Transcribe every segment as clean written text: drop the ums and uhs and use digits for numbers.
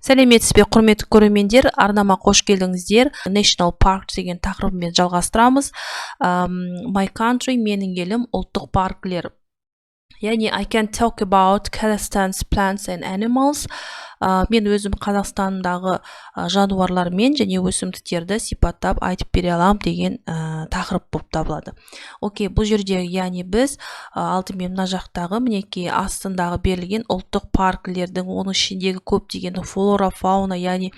Сәлеметсіз бе, құрметті көрермендер, арнама қош келдіңіздер. National Park деген тақырыбымен жалғастырамыз. My country, менің елім, ұлттық паркілер. Яғни, I can talk about Kazakhstan's plants and animals. Мен өзім Қазақстандағы жануарлармен және өсімдіктерді сипаттап айтып бере алам деген тақырып болып табылады. Окей, бұл жерде яғни біз алдымен мына жақтағы мінекей астындағы берілген ұлттық паркілердің оның ішіндегі көптеген флора, фауна, яғни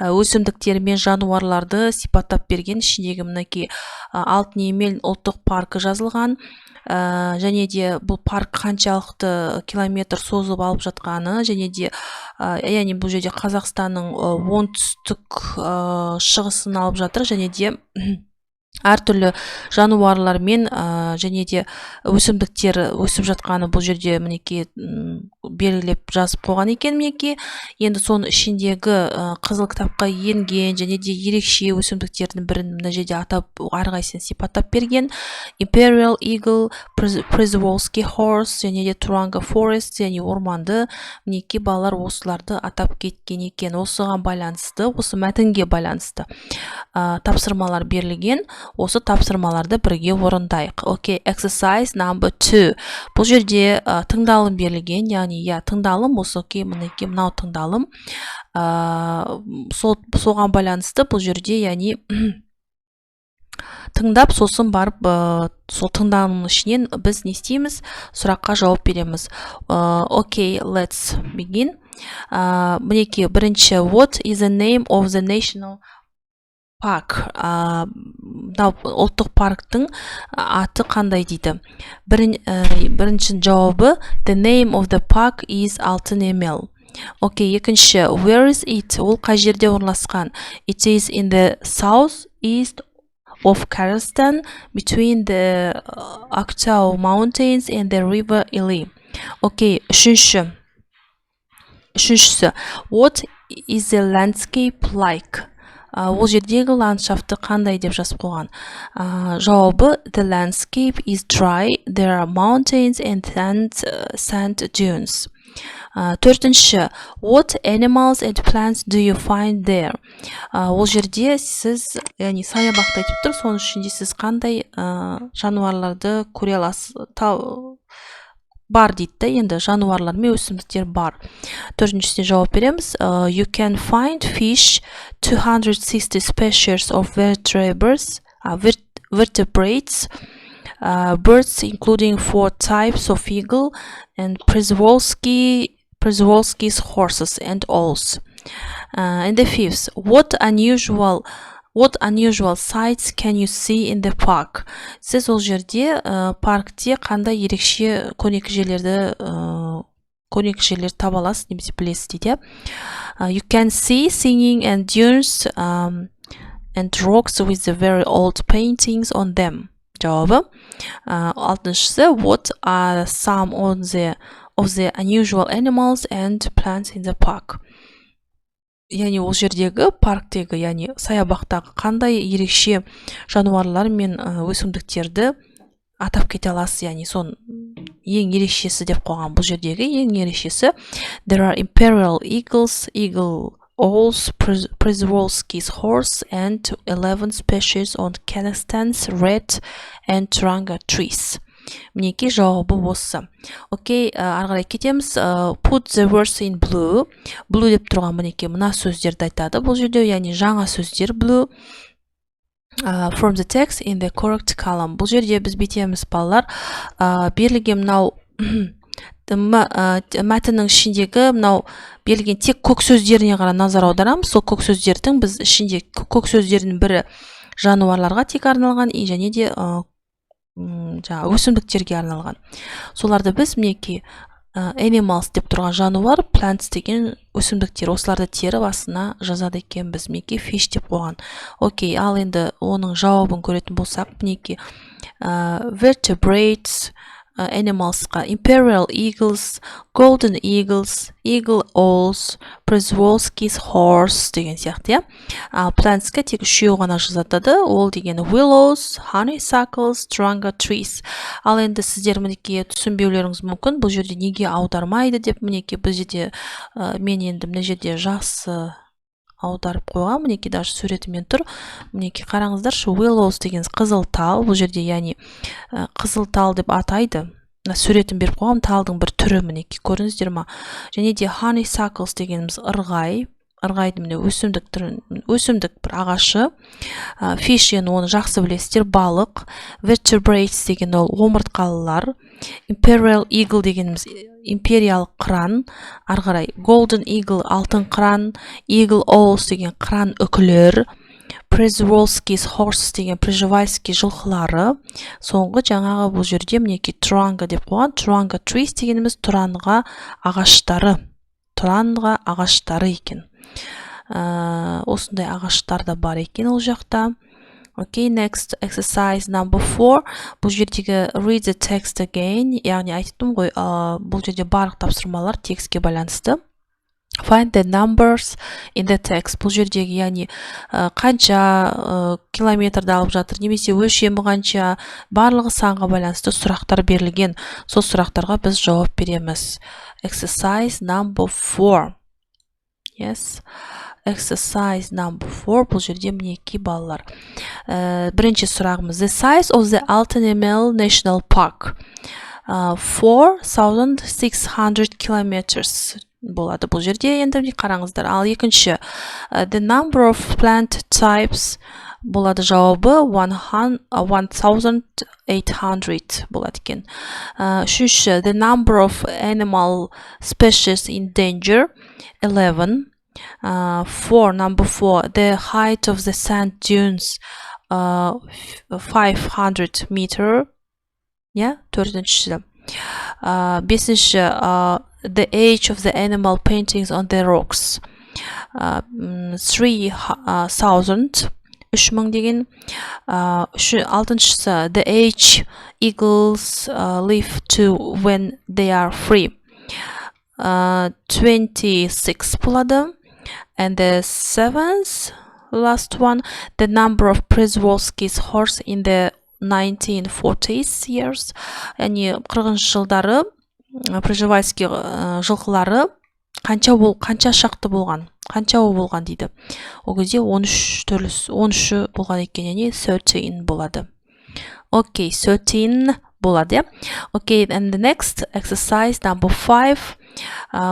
өсімдіктер мен жануарларды сипаттап берген ішіндегі мінекей Алтын Емел ұлттық паркі жазылған. Және де бұл парк қаншалықты километр созып алып жатқаны, және де яғни бұл жерде Қазақстанның оңтүстік шығысын алып жатыр, және де әртүрлі жануарлар мен және де өсімдіктер өсіп жатқаны бұл жерде мінекей белгілеп жазып қойған екен мінекей. Енді соның ішіндегі қызыл кітапқа енген және де ерекше өсімдіктердің бірін мына жерде атап әрқайсысын сипаттап берген. Imperial Eagle, Przewalski Horse және де Turanga Forest, және орманды мінекей балалар осыларды атап кеткен екен. Осыған байланысты, осы мәтінге байланысты тапсырмалар берілген. Осы тапсырмаларды бірге орындайық. Окей, exercise number 2. Бұл жерде тыңдалым берілген, яғни тыңдалым осы, окей, мінекей мынау тыңдалым. Соған байланысты бұл жерде яғни тыңдап, сосын барып сол тыңдалымның ішінен біз не істейміз? Сұраққа жауап береміз. Окей, let's begin. Мінекей бірінші, what is the name of the national park? Ұлттық парктың аты қандай дейді? Бірінші жауабы, the name of the park is Алтын Емел. Окей, екінші, where is it? Ол қай жерде орналасқан? It is in the southeast of Kazakhstan, between the Aktau Mountains and the river Ili. Окей, үшіншісі, what is the landscape like? Ол жердегі ландшафты қандай деп жазып қойған? Жауабы, the landscape is dry, there are mountains and sand dunes. Төртінші, what animals and plants do you find there? Ол жерде сіз, яғни саябақта айтып тұр, соның ішінде сіз қандай жануарларды көре аласыз? Бар дейді, енді жануарлар мен өсімдіктер бар. Төртіншісіне жауап береміз. You can find fish, 260 species of vertebrates, birds including 4 types of eagle, and Przewalski's horses and owls. And the fifth, what unusual sights can you see in the park? Сіз ол жерде паркте қандай ерекше көрнекі жерлер таба аласыз немесе білесіз дейді. You can see singing and dunes and rocks with the very old paintings on them. Жауабы. Алтыншысы, what are some of the unusual animals and plants in the park? Яғни ол жердегі парктегі, яғни саябақтағы қандай ерекше жануарлар мен өсімдіктерді атап кете аласыз, яғни сон ең ерекшесі деп қойған. Бұл жердегі ең ерекшесі, there are imperial eagles, eagle owls, Przewalski's horse, and 11 species on Kazakhstan's red and Turanga trees. Мінекей жауабы осы. Окей, арғарай кетеміз. Put the words in blue. Blue деп тұрған мінекей мына сөздерді айтады. Бұл жерде, яғни жаңа сөздер blue. From the text in the correct column. Бұл жерде біз бетеміз балалар. Берілген мынау мәтіннің ішіндегі мынау берілген тек көк сөздеріне ғана назар аударамыз. Сол көк сөздердің біз ішінде көк сөздердің бірі жануарларға тек арналған, және де өсімдіктерге арналған. Соларды біз мінекей animals деп тұрған жануар, plants деген өсімдіктер, осыларды теріп астына жазады екен біз, мінекей fish деп қойған. Окей, ал енді оның жауабын көретін болсақ, мінекей vertebrates, animalsқа imperial eagles, golden eagles, eagle owls, Przewalski's horse деген сияқты, иә. Ал plantsқа тек үшеу ғана жазатады. Ол деген willows, honeysuckles, tranga trees. Ал енді сіздер мінекей түсінбеулеріңіз мүмкін. Бұл жерде неге аудармайды деп, мінекей бұл жерде мен енді мына жерде жақсы аударып қойған. Мінекей даже суретімен тұр. Мінекей қараңыздаршы, willows деген қызыл тал. Бұл жерде яғни қызыл тал деп атайды. Суретін беріп қойған, талдың бір түрі, мінекей көрдіңіздер ма? Және де honeysuckles дегеніміз ырғай. Ырғайды міне өсімдік бір ағашы. Fish енді оны жақсы білесіздер, балық. Vertebrates деген ол омыртқалылар. Imperial eagle дегеніміз империялық қыран. Ары қарай golden eagle алтын қыран. Eagle owls деген қыран үкілер. Przewalski's horse деген Przewalski жылқылары. Соңғы жаңағы бұл жерде мінекей tranga деп қойған. Tranga trees дегеніміз тұранға ағаштары. Тұранға ағаштары екен. Осындай ағаштар да бар екен ол жақта. Okay, next exercise number 4. Бұл жердегі read the text again. Яғни айттым ғой, бұл жерде барлық тапсырмалар текстке байланысты. Find the numbers in the text. Бұл жердегі яғни қанша километрді алып жатыр, немесе өлшемі қанша, барлығы санға байланысты сұрақтар берілген. Сол сұрақтарға біз жауап береміз. Exercise number 4. Yes. Exercise number 4. Бұл жерде мінекей балалар. Бірінші сұрағымыз. The size of the Altyn-Emel National Park. 4,600 kilometers болады. Бұл жерде енді қараңыздар. Ал екінші. The number of plant types болады жауабы 1800 болады екен. Үшінші. The number of animal species in danger 11. Number 4, the height of the sand dunes 500 meter. Yeah, төртіншісі. Бесінші, the age of the animal paintings on the rocks 3000. 3000 деген. Алтыншысы, the age eagles live to when they are free 26 болады. And the seventh, last one, the number of Przewalski's horse in the 1940s years. Яғни 40-шы жылдары Przewalski жылқылары қанша шақты болған? Қанша болған дейді. Ол кезде 13 болған екен, яғни 13 болады. Okay, 13 болады. Okay, and the next exercise number 5.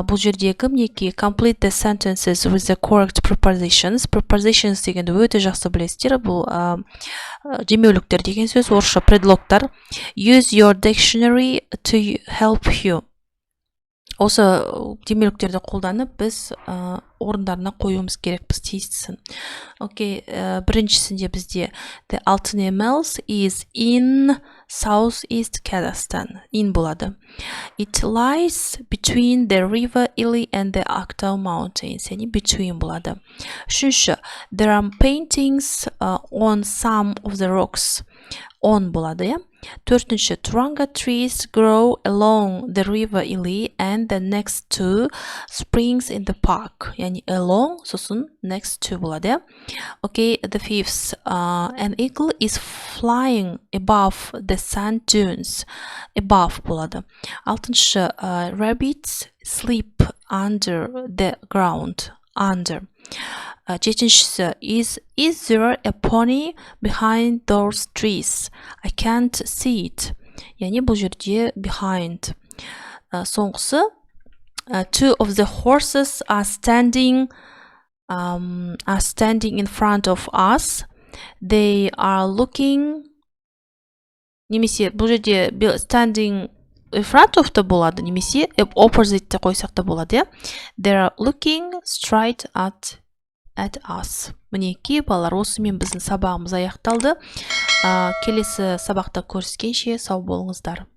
Бұл жердегі мінекей complete the sentences with the correct prepositions. Prepositions дегенді өте жақсы білесіздер. Бұл демеуліктер деген сөз, орысша предлогтар. Use your dictionary to help you. Осы демеуліктерді қолданып біз орындарына қоюымыз керекпіз тиістісін. Окей, біріншісінде бізде the Altyn-Emels is in southeast Kazakhstan. In болады. It lies between the river Ili and the Aktau mountains. Яғни between болады. Үшінші, there are paintings on some of the rocks. On болады, иә. Төртінші, tranga trees grow along the river Ili and the next to springs in the park. Яғни along, сосын next to болады. Okay, the fifth, an eagle is flying above the sand dunes. Above болады. Алтыншы, rabbits sleep under the ground. Under. Жетіншісі, is there a pony behind those trees? I can't see it. Яғни бұл жерде behind. Соңғысы, two of the horses are standing in front of us. They are looking. Немесе бұл жерде standing in front of та болады, немесе opposite те қойсақ та болады. They are looking straight at us. Мінекей балалар, осымен біздің сабағымыз аяқталды. Келесі сабақта көріскенше сау болыңыздар.